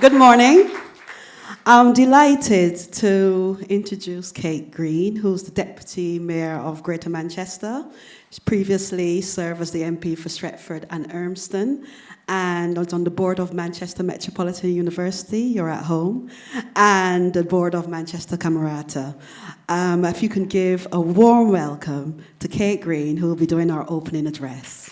Good morning. I'm delighted to introduce Kate Green, who's the Deputy Mayor of Greater Manchester. She previously served as the MP for Stretford and Urmston, and was on the board of Manchester Metropolitan University, you're at home, and the board of Manchester Camerata. If you can give a warm welcome to Kate Green, who will be doing our opening address.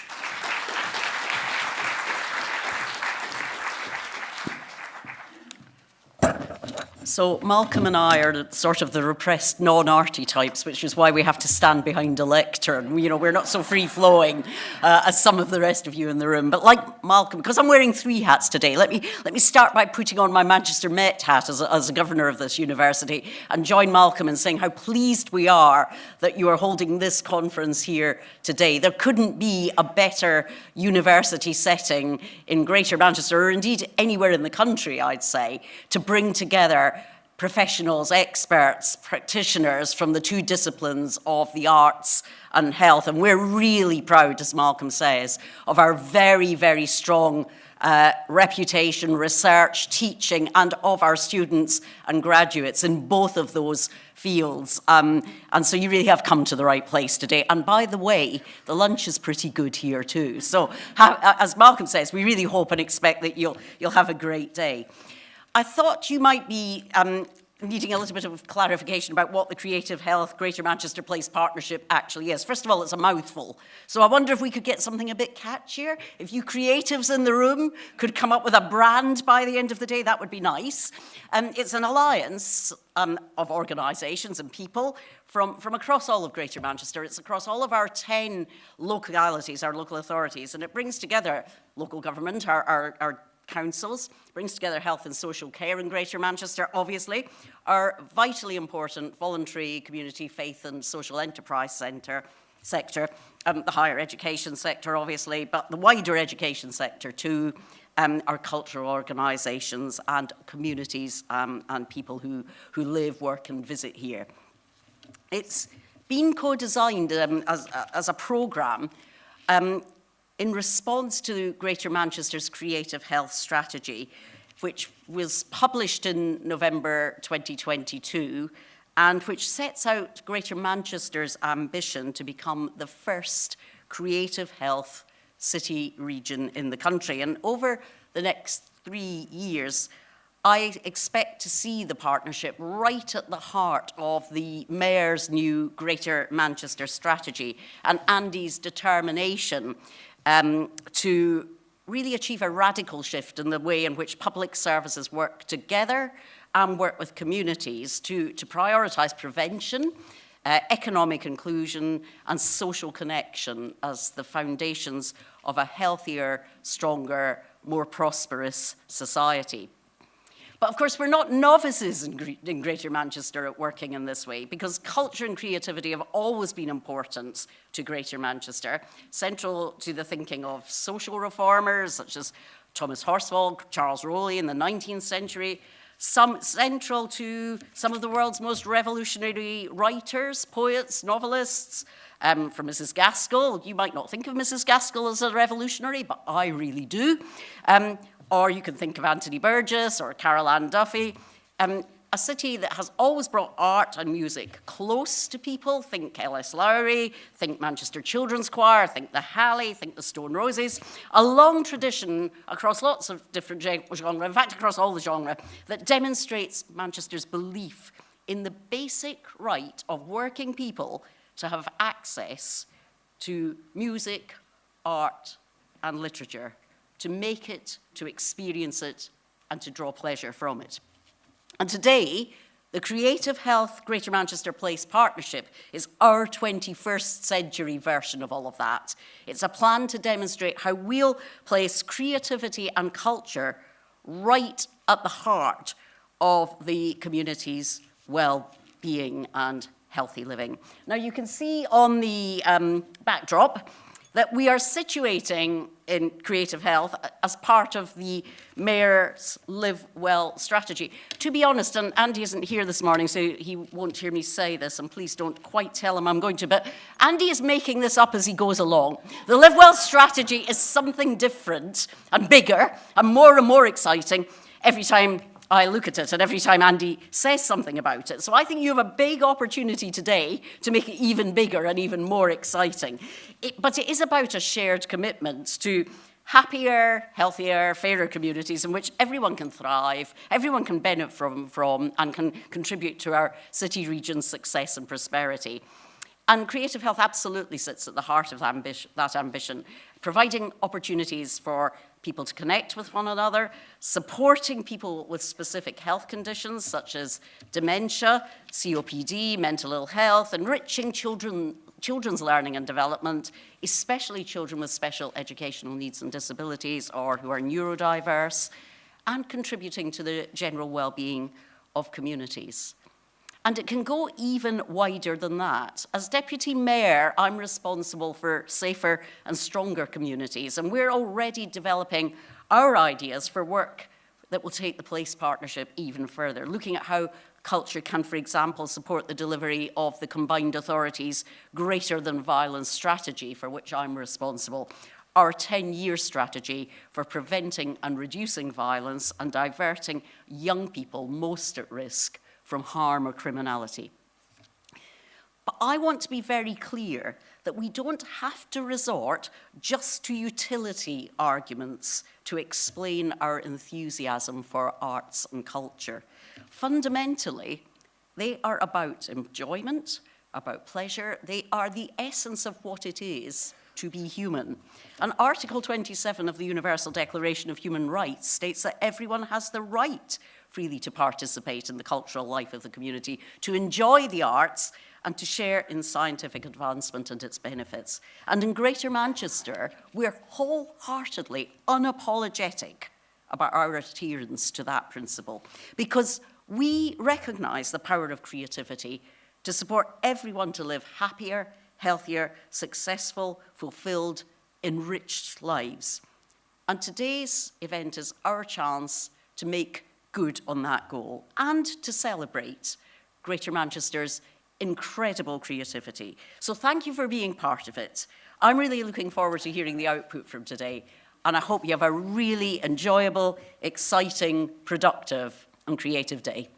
So Malcolm and I are sort of the repressed non-arty types, which is why we have to stand behind a lectern. We're not so free-flowing as some of the rest of you in the room. But like Malcolm, because I'm wearing three hats today, let me start by putting on my Manchester Met hat as a governor of this university and join Malcolm in saying how pleased we are that you are holding this conference here today. There couldn't be a better university setting in Greater Manchester, or indeed anywhere in the country, I'd say, to bring together professionals, experts, practitioners from the two disciplines of the arts and health. And we're really proud, as Malcolm says, of our very, very strong reputation, research, teaching, and of our students and graduates in both of those fields. And so you really have come to the right place today. And by the way, the lunch is pretty good here too. So as Malcolm says, we really hope and expect that you'll have a great day. I thought you might be needing a little bit of clarification about what the Creative Health Greater Manchester Place Partnership actually is. First of all, it's a mouthful. So I wonder if we could get something a bit catchier. If you creatives in the room could come up with a brand by the end of the day, that would be nice. It's an alliance of organisations and people from across all of Greater Manchester. It's across all of our 10 localities, our local authorities, and it brings together local government, our councils, brings together health and social care in Greater Manchester, obviously, our vitally important voluntary community, faith and social enterprise sector, the higher education sector, obviously, but the wider education sector too, our cultural organisations and communities and people who live, work and visit here. It's been co-designed as a programme in response to Greater Manchester's Creative Health Strategy, which was published in November 2022, and which sets out Greater Manchester's ambition to become the first creative health city region in the country. And over the next 3 years, I expect to see the partnership right at the heart of the Mayor's new Greater Manchester strategy and Andy's determination to really achieve a radical shift in the way in which public services work together and work with communities to prioritise prevention, economic inclusion and social connection as the foundations of a healthier, stronger, more prosperous society. But of course, we're not novices in Greater Manchester at working in this way, because culture and creativity have always been important to Greater Manchester, central to the thinking of social reformers such as Thomas Horsfall, Charles Rowley in the 19th century, central to some of the world's most revolutionary writers, poets, novelists, from Mrs. Gaskell. You might not think of Mrs. Gaskell as a revolutionary, but I really do. Or you can think of Anthony Burgess or Carol Ann Duffy. A city that has always brought art and music close to people. Think L.S. Lowry, think Manchester Children's Choir, think the Halley, think the Stone Roses. A long tradition across lots of different genres, in fact across all the genre, that demonstrates Manchester's belief in the basic right of working people to have access to music, art and literature, to make it, to experience it, and to draw pleasure from it. And today, the Creative Health Greater Manchester Place Partnership is our 21st century version of all of that. It's a plan to demonstrate how we'll place creativity and culture right at the heart of the community's well-being and healthy living. Now, you can see on the backdrop that we are situating in creative health as part of the Mayor's Live Well strategy. To be honest, and Andy isn't here this morning, so he won't hear me say this, and please don't quite tell him I'm going to, but Andy is making this up as he goes along. The Live Well strategy is something different and bigger and more exciting. every time I look at it and every time Andy says something about it. So I think you have a big opportunity today to make it even bigger and even more exciting. But it is about a shared commitment to happier, healthier, fairer communities in which everyone can thrive, everyone can benefit from and can contribute to our city region's success and prosperity. And creative health absolutely sits at the heart of that ambition, providing opportunities for people to connect with one another, supporting people with specific health conditions such as dementia, COPD, mental ill health, enriching children's learning and development, especially children with special educational needs and disabilities or who are neurodiverse, and contributing to the general well-being of communities. And it can go even wider than that. As Deputy Mayor, I'm responsible for safer and stronger communities, and we're already developing our ideas for work that will take the Place Partnership even further, looking at how culture can, for example, support the delivery of the Combined Authorities Greater Than Violence strategy, for which I'm responsible, our 10-year strategy for preventing and reducing violence and diverting young people most at risk from harm or criminality. But I want to be very clear that we don't have to resort just to utility arguments to explain our enthusiasm for arts and culture. Fundamentally, they are about enjoyment, about pleasure. They are the essence of what it is to be human. And Article 27 of the Universal Declaration of Human Rights states that everyone has the right freely to participate in the cultural life of the community, to enjoy the arts, and to share in scientific advancement and its benefits. And in Greater Manchester, we're wholeheartedly unapologetic about our adherence to that principle, because we recognise the power of creativity to support everyone to live happier, healthier, successful, fulfilled, enriched lives. And today's event is our chance to make good on that goal and to celebrate Greater Manchester's incredible creativity. So thank you for being part of it. I'm really looking forward to hearing the output from today, and I hope you have a really enjoyable, exciting, productive, and creative day.